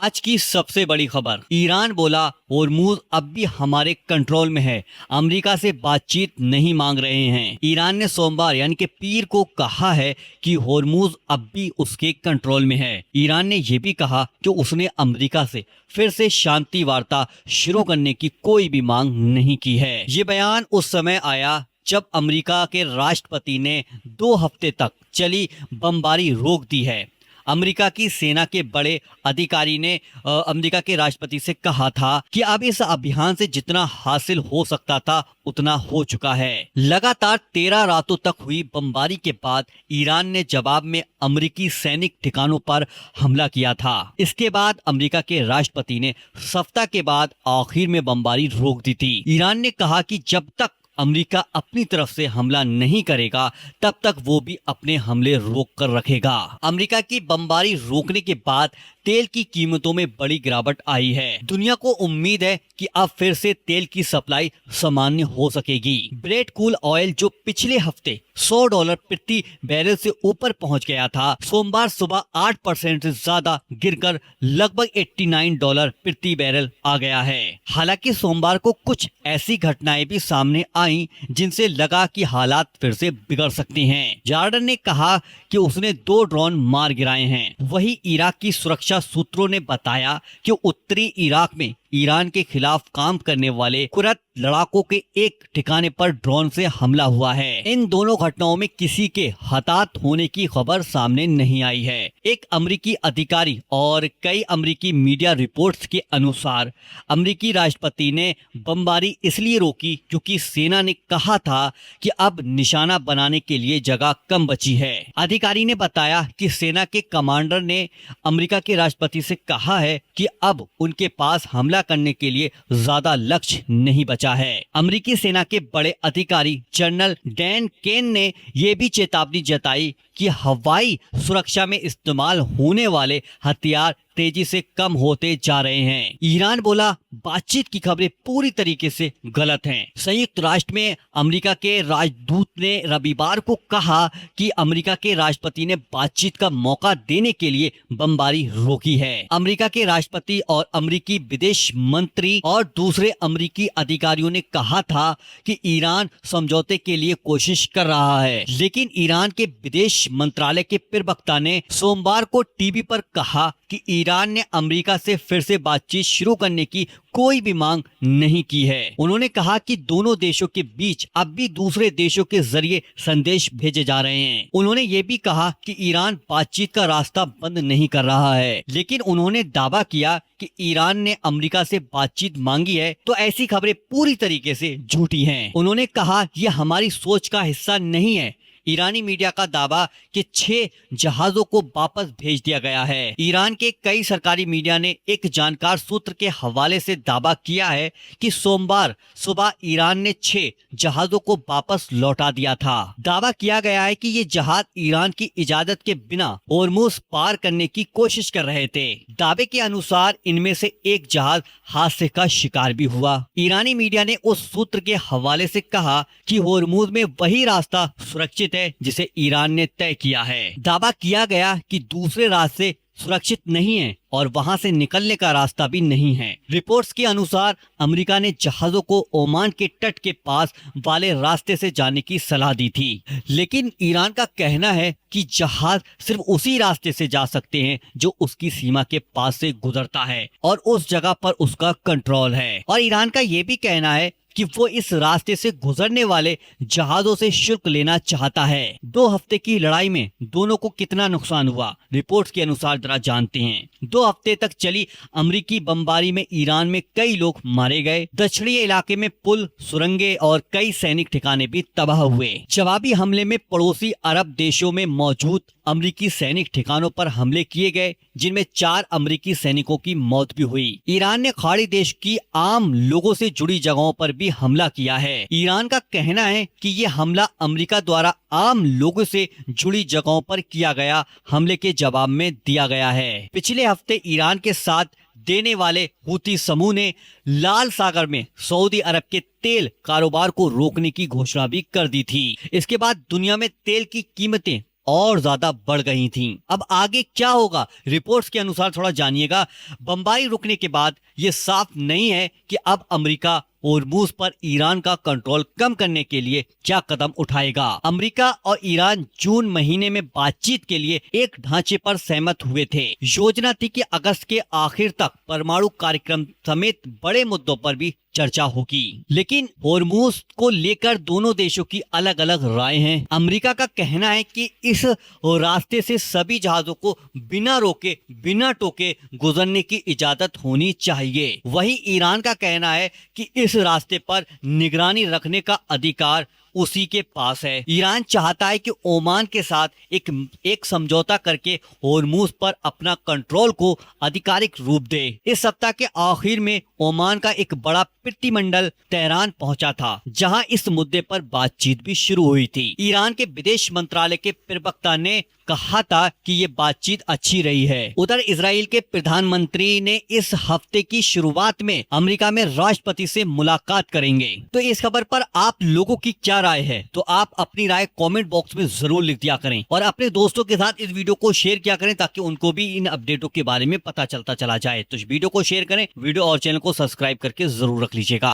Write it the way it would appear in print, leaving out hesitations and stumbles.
आज की सबसे बड़ी खबर, ईरान बोला होर्मुज अब भी हमारे कंट्रोल में है, अमेरिका से बातचीत नहीं मांग रहे हैं। ईरान ने सोमवार यानी कि पीर को कहा है कि होर्मुज अब भी उसके कंट्रोल में है। ईरान ने यह भी कहा कि उसने अमेरिका से फिर से शांति वार्ता शुरू करने की कोई भी मांग नहीं की है। ये बयान उस समय आया जब अमेरिका के राष्ट्रपति ने 2 हफ्ते तक चली बमबारी रोक दी है। अमेरिका की सेना के बड़े अधिकारी ने अमेरिका के राष्ट्रपति से कहा था कि अब इस अभियान से जितना हासिल हो सकता था उतना हो चुका है। लगातार 13 रातों तक हुई बमबारी के बाद ईरान ने जवाब में अमेरिकी सैनिक ठिकानों पर हमला किया था। इसके बाद अमेरिका के राष्ट्रपति ने सप्ताह के बाद आखिर में बमबारी रोक दी थी। ईरान ने कहा कि जब तक अमेरिका अपनी तरफ से हमला नहीं करेगा तब तक वो भी अपने हमले रोक कर रखेगा। अमेरिका की बमबारी रोकने के बाद तेल की कीमतों में बड़ी गिरावट आई है। दुनिया को उम्मीद है कि अब फिर से तेल की सप्लाई सामान्य हो सकेगी। ब्रेड कूल ऑयल जो पिछले हफ्ते $100 प्रति बैरल से ऊपर पहुंच गया था, सोमवार सुबह 8% से ज्यादा गिरकर लगभग $89 प्रति बैरल आ गया है। हालांकि सोमवार को कुछ ऐसी घटनाएं भी सामने आई जिनसे लगा कि हालात फिर से बिगड़ सकते हैं। जॉर्डन ने कहा कि उसने 2 ड्रोन मार गिराए हैं। वही इराक की सुरक्षा सूत्रों ने बताया कि उत्तरी इराक में ईरान के खिलाफ काम करने वाले कुरद लड़ाकों के एक ठिकाने पर ड्रोन से हमला हुआ है। इन दोनों घटनाओं में किसी के हताहत होने की खबर सामने नहीं आई है। एक अमेरिकी अधिकारी और कई अमेरिकी मीडिया रिपोर्ट्स के अनुसार अमेरिकी राष्ट्रपति ने बमबारी इसलिए रोकी क्योंकि सेना ने कहा था कि अब निशाना बनाने के लिए जगह कम बची है। अधिकारी ने बताया कि सेना के कमांडर ने अमेरिका के राष्ट्रपति से कहा है कि अब उनके पास हमला करने के लिए ज्यादा लक्ष्य नहीं बचा है। अमेरिकी सेना के बड़े अधिकारी जनरल डैन केन ने यह भी चेतावनी जताई कि हवाई सुरक्षा में इस्तेमाल होने वाले हथियार तेजी से कम होते जा रहे हैं। ईरान बोला बातचीत की खबरें पूरी तरीके से गलत हैं। संयुक्त राष्ट्र में अमेरिका के राजदूत ने रविवार को कहा कि अमेरिका के राष्ट्रपति ने बातचीत का मौका देने के लिए बमबारी रोकी है। अमेरिका के राष्ट्रपति और अमेरिकी विदेश मंत्री और दूसरे अमेरिकी अधिकारियों ने कहा था कि ईरान समझौते के लिए कोशिश कर रहा है, लेकिन ईरान के विदेश मंत्रालय के प्रवक्ता ने सोमवार को टीवी पर कहा कि ईरान ने अमेरिका से फिर से बातचीत शुरू करने की कोई भी मांग नहीं की है। उन्होंने कहा कि दोनों देशों के बीच अब भी दूसरे देशों के जरिए संदेश भेजे जा रहे हैं। उन्होंने ये भी कहा कि ईरान बातचीत का रास्ता बंद नहीं कर रहा है, लेकिन उन्होंने दावा किया कि ईरान ने अमेरिका से बातचीत मांगी है तो ऐसी खबरें पूरी तरीके से झूठी हैं। उन्होंने कहा यह हमारी सोच का हिस्सा नहीं है। ईरानी मीडिया का दावा कि 6 जहाजों को वापस भेज दिया गया है। ईरान के कई सरकारी मीडिया ने एक जानकार सूत्र के हवाले से दावा किया है कि सोमवार सुबह ईरान ने 6 जहाजों को वापस लौटा दिया था। दावा किया गया है कि ये जहाज ईरान की इजाजत के बिना होर्मुज पार करने की कोशिश कर रहे थे। दावे के अनुसार इनमें से एक जहाज हादसे का शिकार भी हुआ। ईरानी मीडिया ने उस सूत्र के हवाले से कहा कि होर्मुज में वही रास्ता सुरक्षित है जिसे ईरान ने तय किया है। दावा किया गया कि दूसरे रास्ते सुरक्षित नहीं है और वहां से निकलने का रास्ता भी नहीं है। रिपोर्ट्स के अनुसार अमेरिका ने जहाजों को ओमान के तट के पास वाले रास्ते से जाने की सलाह दी थी, लेकिन ईरान का कहना है कि जहाज सिर्फ उसी रास्ते से जा सकते हैं जो उसकी सीमा के पास से गुजरता है और उस जगह पर उसका कंट्रोल है। और ईरान का ये भी कहना है कि वो इस रास्ते से गुजरने वाले जहाजों से शुल्क लेना चाहता है। 2 हफ्ते की लड़ाई में दोनों को कितना नुकसान हुआ, रिपोर्ट्स के अनुसार जरा जानते हैं। 2 हफ्ते तक चली अमेरिकी बमबारी में ईरान में कई लोग मारे गए। दक्षिणी इलाके में पुल, सुरंगें और कई सैनिक ठिकाने भी तबाह हुए। जवाबी हमले में पड़ोसी अरब देशों में मौजूद अमेरिकी सैनिक ठिकानों पर हमले किए गए, जिनमें 4 अमेरिकी सैनिकों की मौत भी हुई। ईरान ने खाड़ी देश की आम लोगों से जुड़ी जगहों पर भी हमला किया है। ईरान का कहना है कि ये हमला अमेरिका द्वारा आम लोगों से जुड़ी जगहों पर किया गया हमले के जवाब में दिया गया है। पिछले हफ्ते ईरान के साथ देने वाले हूती समूह ने लाल सागर में सऊदी अरब के तेल कारोबार को रोकने की घोषणा भी कर दी थी। इसके बाद दुनिया में तेल की कीमतें और ज्यादा बढ़ गई थीं। अब आगे क्या होगा, रिपोर्ट्स के अनुसार थोड़ा जानिएगा। बमबारी रुकने के बाद ये साफ नहीं है कि अब अमेरिका होर्मुज पर ईरान का कंट्रोल कम करने के लिए क्या कदम उठाएगा। अमेरिका और ईरान जून महीने में बातचीत के लिए एक ढांचे पर सहमत हुए थे। योजना थी कि अगस्त के आखिर तक परमाणु कार्यक्रम समेत बड़े मुद्दों पर भी चर्चा होगी, लेकिन होर्मुज को लेकर दोनों देशों की अलग अलग राय हैं। अमेरिका का कहना है कि इस रास्ते से सभी जहाजों को बिना रोके बिना टोके गुजरने की इजाजत होनी चाहिए। वहीं ईरान का कहना है कि इस रास्ते पर निगरानी रखने का अधिकार उसी के पास है। ईरान चाहता है कि ओमान के साथ एक समझौता करके होर्मुज पर अपना कंट्रोल को आधिकारिक रूप दे। इस सप्ताह के आखिर में ओमान का एक बड़ा प्रतिनिधिमंडल तेहरान पहुंचा था, जहां इस मुद्दे पर बातचीत भी शुरू हुई थी। ईरान के विदेश मंत्रालय के प्रवक्ता ने कहा था कि ये बातचीत अच्छी रही है। उधर इजराइल के प्रधानमंत्री ने इस हफ्ते की शुरुआत में अमेरिका में राष्ट्रपति से मुलाकात करेंगे। तो इस खबर पर आप लोगों की क्या राय है, तो आप अपनी राय कमेंट बॉक्स में जरूर लिख दिया करें और अपने दोस्तों के साथ इस वीडियो को शेयर किया करें ताकि उनको भी इन अपडेटों के बारे में पता चलता चला जाए। तो इस वीडियो को शेयर करें, वीडियो और चैनल को सब्सक्राइब करके जरूर रख लीजिएगा।